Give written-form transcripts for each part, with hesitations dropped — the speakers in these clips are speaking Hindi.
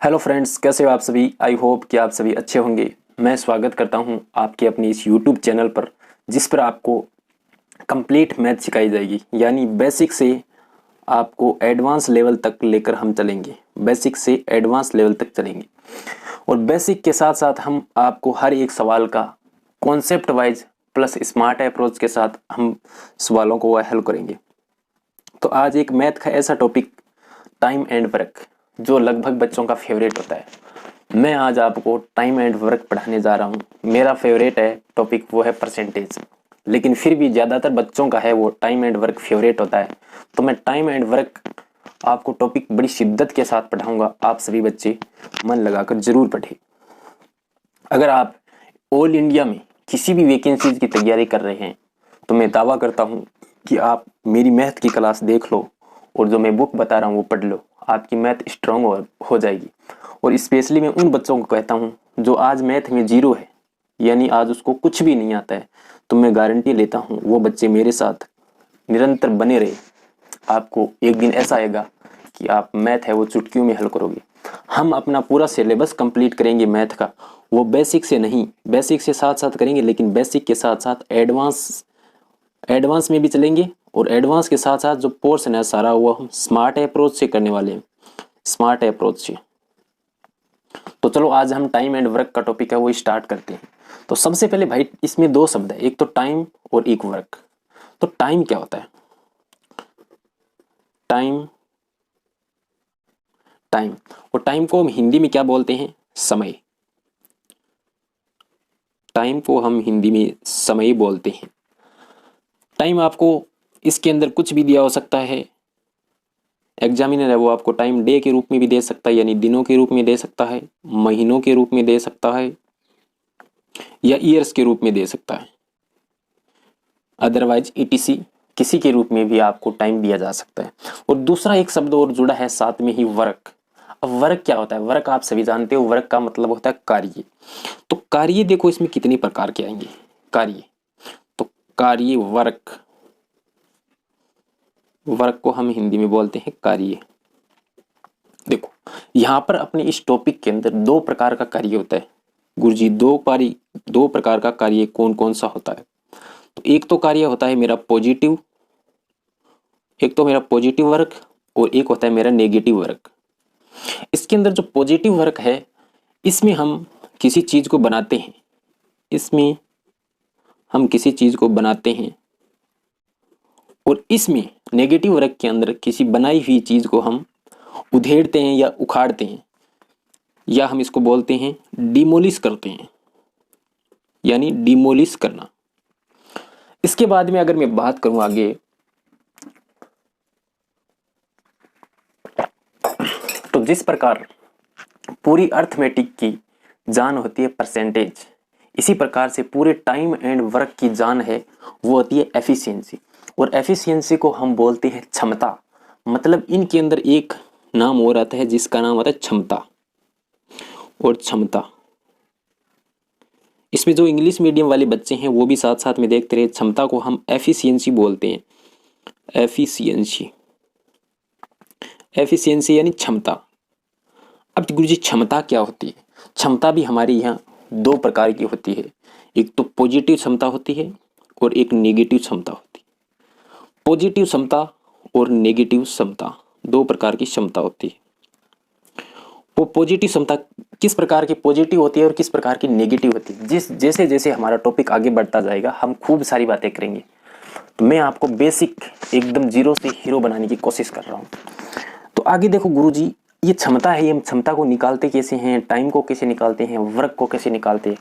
हेलो फ्रेंड्स, कैसे हो आप सभी। आई होप कि आप सभी अच्छे होंगे। मैं स्वागत करता हूं आपके अपने इस यूट्यूब चैनल पर, जिस पर आपको कंप्लीट मैथ सिखाई जाएगी। यानी बेसिक से आपको एडवांस लेवल तक लेकर हम चलेंगे। बेसिक से एडवांस लेवल तक चलेंगे और बेसिक के साथ साथ हम आपको हर एक सवाल का concept wise plus smart approach के साथ हम सवालों को हल करेंगे। तो आज एक मैथ का ऐसा टॉपिक, टाइम एंड वर्क, जो लगभग बच्चों का फेवरेट होता है। मैं आज आपको टाइम एंड वर्क पढ़ाने जा रहा हूँ। मेरा फेवरेट है टॉपिक, वो है परसेंटेज। लेकिन फिर भी ज़्यादातर बच्चों का है वो टाइम एंड वर्क फेवरेट होता है। तो मैं टाइम एंड वर्क आपको टॉपिक बड़ी शिद्दत के साथ पढ़ाऊंगा। आप सभी बच्चे मन लगाकर जरूर पढ़ें। अगर आप ऑल इंडिया में किसी भी वैकेंसीज की तैयारी कर रहे हैं तो मैं दावा करता हूँ कि आप मेरी मैथ की क्लास देख लो और जो मैं बुक बता रहा हूँ वो पढ़ लो। आपकी मैथ स्ट्रांग हो जाएगी। और स्पेशली मैं उन बच्चों को कहता हूँ जो आज मैथ में जीरो है, यानी आज उसको कुछ भी नहीं आता है, तो मैं गारंटी लेता हूँ वो बच्चे मेरे साथ निरंतर बने रहे। आपको एक दिन ऐसा आएगा कि आप मैथ है वो चुटकियों में हल करोगे। हम अपना पूरा सिलेबस कंप्लीट करेंगे मैथ का, वो बेसिक से नहीं, बेसिक से साथ साथ करेंगे, लेकिन बेसिक के साथ साथ एडवांस में भी चलेंगे। और एडवांस के साथ साथ जो पोर्शन है सारा वो हम स्मार्ट अप्रोच से करने वाले हैं। स्मार्ट अप्रोच से। तो चलो आज हम टाइम एंड वर्क का टॉपिक है वो स्टार्ट करते हैं। तो सबसे पहले भाई इसमें दो शब्द है, एक तो टाइम और एक वर्क। तो टाइम क्या होता है? टाइम, टाइम और टाइम को हम हिंदी में क्या बोलते हैं? समय। टाइम को हम हिंदी में समय बोलते हैं। टाइम आपको इसके अंदर कुछ भी दिया हो सकता है। एग्जामिनर है वो आपको टाइम डे के रूप में भी दे सकता है, यानी दिनों के रूप में दे सकता है, महीनों के रूप में दे सकता है, या ईयर्स के रूप में दे सकता है। अदरवाइज ईटीसी किसी के रूप में भी आपको टाइम दिया जा सकता है। और दूसरा एक शब्द और जुड़ा है साथ में ही, वर्क। अब वर्क क्या होता है? वर्क आप सभी जानते हो, वर्क का मतलब होता है कार्य। तो कार्य देखो इसमें कितने प्रकार के आएंगे। कार्य, तो कार्य, वर्क। वर्क को हम हिंदी में बोलते हैं कार्य। देखो यहां पर अपने इस टॉपिक के अंदर दो प्रकार का कार्य होता है। गुरुजी दो प्रकार का कार्य कौन कौन सा होता है? तो एक तो कार्य होता है मेरा पॉजिटिव, एक तो मेरा पॉजिटिव वर्क और एक होता है मेरा नेगेटिव वर्क। इसके अंदर जो पॉजिटिव वर्क है इसमें हम किसी चीज को बनाते हैं, इसमें हम किसी चीज को बनाते हैं। और इसमें नेगेटिव वर्क के अंदर किसी बनाई हुई चीज को हम उधेड़ते हैं या उखाड़ते हैं, या हम इसको बोलते हैं डिमोलिश करते हैं, यानी डिमोलिश करना। इसके बाद में अगर मैं बात करूं आगे, तो जिस प्रकार पूरी अर्थमेटिक की जान होती है परसेंटेज, इसी प्रकार से पूरे टाइम एंड वर्क की जान है वो होती है एफिशिएंसी। और एफिशिएंसी को हम बोलते हैं क्षमता। मतलब इनके अंदर एक नाम और आता है जिसका नाम होता है क्षमता। और क्षमता, इसमें जो इंग्लिश मीडियम वाले बच्चे हैं वो भी साथ साथ में देखते रहे, क्षमता को हम एफिशिएंसी बोलते हैं। एफिशिएंसी, एफिशिएंसी यानी क्षमता। अब गुरुजी क्षमता क्या होती है? क्षमता भी हमारे यहाँ दो प्रकार की होती है। एक तो पॉजिटिव क्षमता होती है और एक नेगेटिव क्षमता होती है। पॉजिटिव क्षमता और नेगेटिव क्षमता, दो प्रकार की क्षमता होती है। वो पॉजिटिव क्षमता किस प्रकार की पॉजिटिव होती है और किस प्रकार की नेगेटिव होती है, जैसे जैसे हमारा टॉपिक आगे बढ़ता जाएगा हम खूब सारी बातें करेंगे। तो मैं आपको बेसिक एकदम जीरो से हीरो बनाने की कोशिश कर रहा हूँ। तो आगे देखो गुरुजी, ये क्षमता है, ये क्षमता को निकालते कैसे हैं, टाइम को कैसे निकालते हैं, वर्क को कैसे निकालते हैं,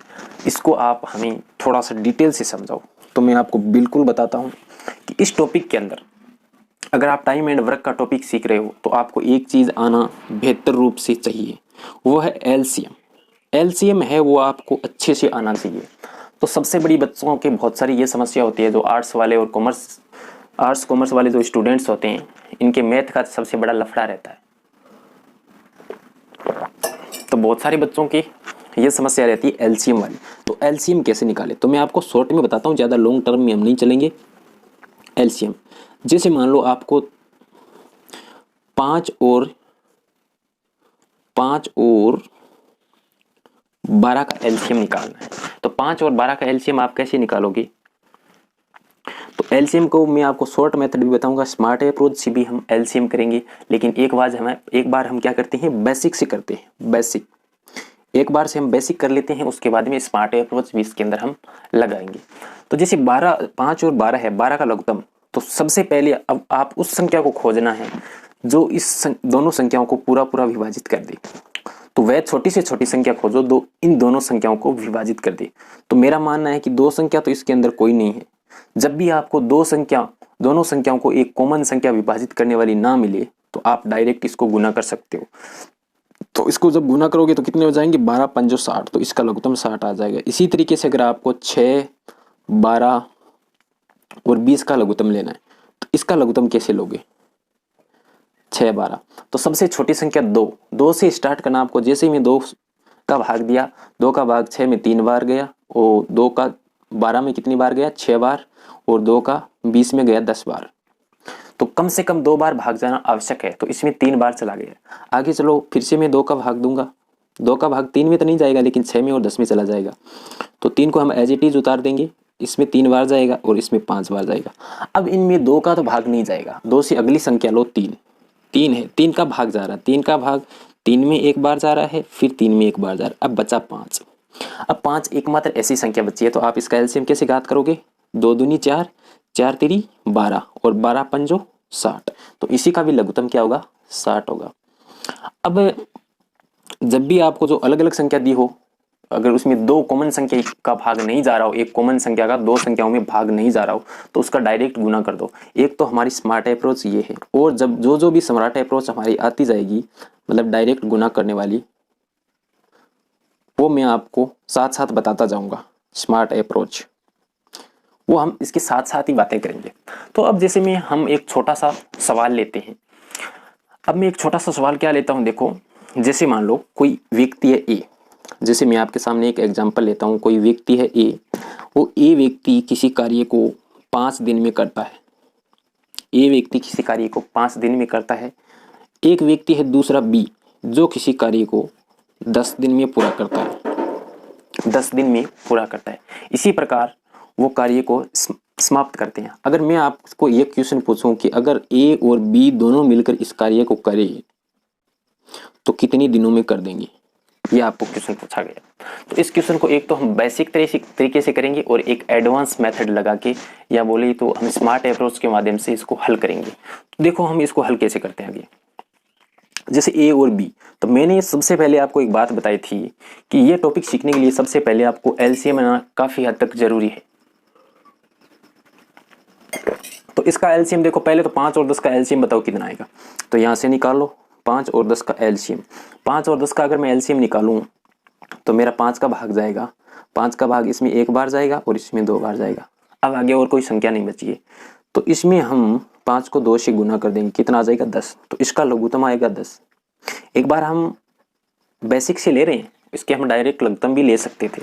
इसको आप हमें थोड़ा सा डिटेल से समझाओ। तो मैं आपको बिल्कुल बताता हूँ कि इस टॉपिक के अंदर अगर आप टाइम एंड वर्क का टॉपिक सीख रहे हो तो आपको एक चीज़ आना बेहतर रूप से चाहिए, वो है एलसीएम। एलसीएम है वो आपको अच्छे से आना चाहिए। तो सबसे बड़ी बच्चों के बहुत सारी ये समस्या होती है, जो आर्ट्स वाले और आर्ट्स कॉमर्स वाले जो स्टूडेंट्स होते हैं, इनके मैथ का सबसे बड़ा लफड़ा रहता है। तो बहुत सारे बच्चों की ये समस्या रहती है एलसीएम वाली। तो एलसीएम कैसे निकाले, तो मैं आपको शॉर्ट में बताता हूँ, ज़्यादा लॉन्ग टर्म में हम नहीं चलेंगे। एलसीएम, जैसे मान लो आपको 5 और 5 और 12 का एलसीएम निकालना है। तो 5 और 12 का एलसीएम आप कैसे निकालोगे? तो एलसीएम को मैं आपको शॉर्ट मेथड भी बताऊंगा, स्मार्ट अप्रोच से भी हम एलसीएम करेंगे, लेकिन एक बार हम क्या करते हैं, बेसिक से करते हैं। बेसिक एक बार से हम बेसिक कर लेते हैं, उसके बाद में स्मार्ट अप्रोच भी इसके अंदर हम लगाएंगे। तो जैसे 5 और 12 है, 12 का लघुत्तम, तो सबसे पहले अब आप उस संख्या को खोजना है जो इस दोनों संख्याओं को पूरा पूरा विभाजित कर दे। तो वह छोटी से छोटी संख्या खोजो दो इन दोनों संख्याओं को विभाजित कर दे। तो मेरा मानना है कि दो संख्या तो इसके अंदर कोई नहीं है। जब भी आपको दोनों संख्याओं को एक कॉमन संख्या विभाजित करने वाली ना मिले तो आप डायरेक्ट इसको गुना कर सकते हो। तो इसको जब गुना करोगे तो कितने हो जाएंगे, 12 पंजो 60, तो इसका लघुत्तम 60 आ जाएगा। इसी तरीके से अगर आपको 6, 12 और 20 का लघुत्तम लेना है तो इसका लघुत्तम कैसे लोगे, 6, 12, तो सबसे छोटी संख्या 2 से स्टार्ट करना आपको। जैसे ही मैं 2 का भाग दिया, 2 का भाग 6 में 3 बार गया, और 2 का 12 में कितनी बार गया, 6 बार, और 2 का 20 में गया 10 बार। तो कम से कम 2 बार भाग जाना आवश्यक है, तो इसमें 3 बार चला गया। आगे चलो, फिर से मैं 2 का भाग दूंगा, 2 का भाग 3 में तो नहीं जाएगा, लेकिन 6 में और 10 में चला जाएगा। तो 3 को हम एज इट इज उतार देंगे, इसमें 3 बार जाएगा और इसमें 5 बार जाएगा। अब इनमें 2 का तो भाग नहीं जाएगा, 2 से अगली संख्या लो, 3 है, 3 का भाग जा रहा है, 3 का भाग 3 में एक बार जा रहा है, फिर 3 में एक बार जा रहा है, अब बचा 5। अब 5 एकमात्र ऐसी संख्या बची है, तो आप इसका एलसीएम कैसे घात करोगे, 2 दूनी 4, 4 तिरी 12 और 12 पंजो 60, तो इसी का भी लघुत्तम क्या होगा, 60 होगा। अब जब भी आपको जो अलग अलग संख्या दी हो, अगर उसमें 2 कॉमन संख्या का भाग नहीं जा रहा हो, एक कॉमन संख्या का 2 संख्याओं में भाग नहीं जा रहा हो, तो उसका डायरेक्ट गुना कर दो। एक तो हमारी स्मार्ट अप्रोच ये है, और जब जो भी स्मार्ट अप्रोच हमारी आती जाएगी, मतलब डायरेक्ट गुना करने वाली, वो मैं आपको साथ साथ बताता जाऊंगा। स्मार्ट अप्रोच वो हम इसके साथ साथ ही बातें करेंगे। तो अब जैसे में हम एक छोटा सा सवाल लेते हैं। अब मैं एक छोटा सा सवाल क्या लेता हूं, देखो, जैसे मान लो कोई व्यक्ति है ए, जैसे मैं आपके सामने एक एग्जांपल लेता हूं, कोई व्यक्ति है ए, वो ए व्यक्ति किसी कार्य को 5 दिन में करता है। ए व्यक्ति किसी कार्य को 5 दिन में करता है। एक व्यक्ति है दूसरा बी, जो किसी कार्य को 10 दिन में पूरा करता है, 10 दिन में पूरा करता है। इसी प्रकार वो कार्य को समाप्त करते हैं। अगर मैं आपको ये क्वेश्चन पूछूं कि अगर ए और बी दोनों मिलकर इस कार्य को करें तो कितने दिनों में कर देंगे, ये आपको क्वेश्चन पूछा गया। तो इस क्वेश्चन को एक तो हम बेसिक तरीके से करेंगे और एक एडवांस मेथड लगा के, या बोले तो हम स्मार्ट अप्रोच के माध्यम से इसको हल करेंगे। तो देखो हम इसको हल कैसे करते हैं आगे। जैसे ए और बी, तो मैंने सबसे पहले आपको एक बात बताई थी कि ये टॉपिक सीखने के लिए सबसे पहले आपको एलसीएम आना काफी हद तक जरूरी है। तो इसका एलसीएम देखो, पहले तो 5 और 10 का एलसीएम बताओ कितना आएगा, तो यहां से निकाल लो 5 और 10 का एलसीएम। 5 और 10 का अगर मैं एलसीएम निकालूं तो मेरा 5 का भाग जाएगा, 5 का भाग इसमें एक बार जाएगा और इसमें 2 बार जाएगा। अब आगे और कोई संख्या नहीं बची है, तो इसमें हम 5 को 2 से गुना कर देंगे, कितना आ जाएगा 10, तो इसका लघुत्तम आएगा 10। एक बार हम बेसिक से ले रहे हैं, इसके हम डायरेक्ट लघुत्तम भी ले सकते थे,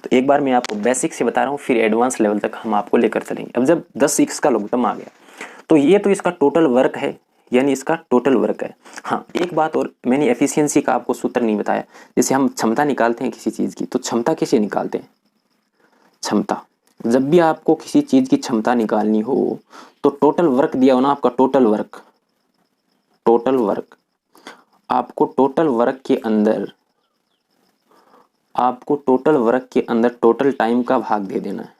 तो एक बार मैं आपको बेसिक से बता रहा हूँ, फिर एडवांस लेवल तक हम आपको लेकर चलेंगे। अब जब 10 का लघुत्तम आ गया तो ये तो इसका टोटल वर्क है, यानी इसका टोटल वर्क है। हाँ, एक बात और, मैंने एफिशिएंसी का आपको सूत्र नहीं बताया। जैसे हम क्षमता निकालते हैं किसी चीज़ की, तो क्षमता कैसे निकालते हैं, क्षमता, जब भी आपको किसी चीज़ की क्षमता निकालनी हो तो टोटल वर्क दिया हो ना आपका, टोटल वर्क, आपको टोटल वर्क के अंदर टोटल टाइम का भाग दे देना है,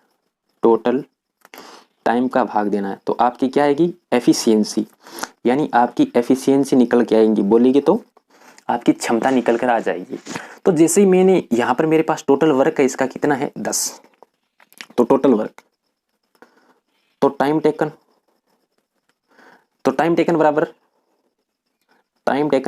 टोटल टाइम का भाग देना है। तो आपकी क्या आएगी, एफिशिएंसी, यानी आपकी एफिशिएंसी निकल के आएंगी, बोलेगी तो आपकी क्षमता निकल कर आ जाएगी। तो जैसे ही मैंने यहाँ पर मेरे पास टोटल वर्क है, इसका कितना है 10, तो टोटल वर्क, तो टाइम टेकन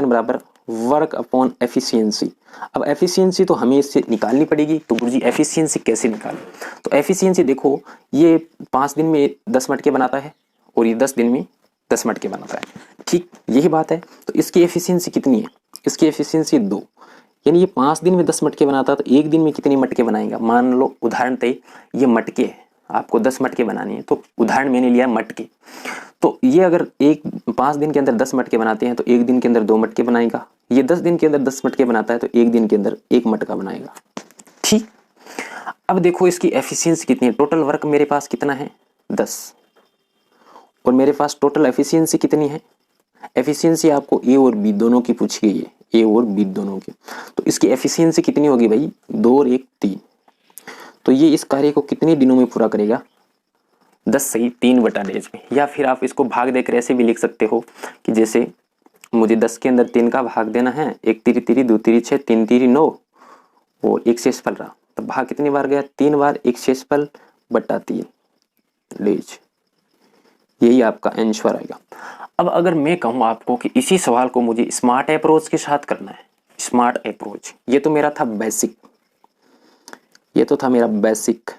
बराबर वर्क अपॉन एफिशिएंसी। अब एफिशिएंसी तो हमें इससे निकालनी पड़ेगी, तो गुरुजी एफिशिएंसी कैसे निकालें, तो एफिशिएंसी देखो, ये 5 दिन में 10 मटके बनाता है और ये 10 दिन में 10 मटके बनाता है, ठीक यही बात है। तो इसकी एफिशिएंसी कितनी है, इसकी एफिशिएंसी 2, यानी ये 5 दिन में 10 मटके बनाता है, तो एक दिन में कितने मटके बनाएगा। मान लो उदाहरण तय ये मटके है, आपको 10 मटके बनाने हैं, तो उदाहरण मैंने लिया मटके, तो ये अगर 5 दिन के अंदर 10 मटके बनाते हैं तो 1 दिन के अंदर 2 मटके बनाएगा। ये 10 दिन के अंदर 10 मटके बनाता है तो 1 दिन के अंदर 1 मटका बनाएगा। ठीक, अब देखो इसकी एफिशिएंसी कितनी है। टोटल वर्क मेरे पास कितना है 10, और मेरे पास टोटल एफिशिएंसी कितनी है। एफिशिएंसी आपको ए और बी दोनों की पूछी गई है, ए और बी दोनों की। तो इसकी एफिशिएंसी कितनी होगी भाई, 2 और 1 3। तो ये इस कार्य को कितने दिनों में पूरा करेगा, 10 सही 3/10 में। या फिर आप इसको भाग देकर ऐसे भी लिख सकते हो कि जैसे मुझे 10 के अंदर 3 का भाग देना है, 1 3 3 2 3 6 3 3 9 और 1 शेषफल रहा, तो भाग कितनी बार गया, 3 बार, 1 शेषफल बटा 3 लेज। यही आपका आंसर आएगा। अब अगर मैं कहूँ आपको कि इसी सवाल को मुझे स्मार्ट अप्रोच के साथ करना है, स्मार्ट अप्रोच, ये तो मेरा था बेसिक, ये तो था मेरा बेसिक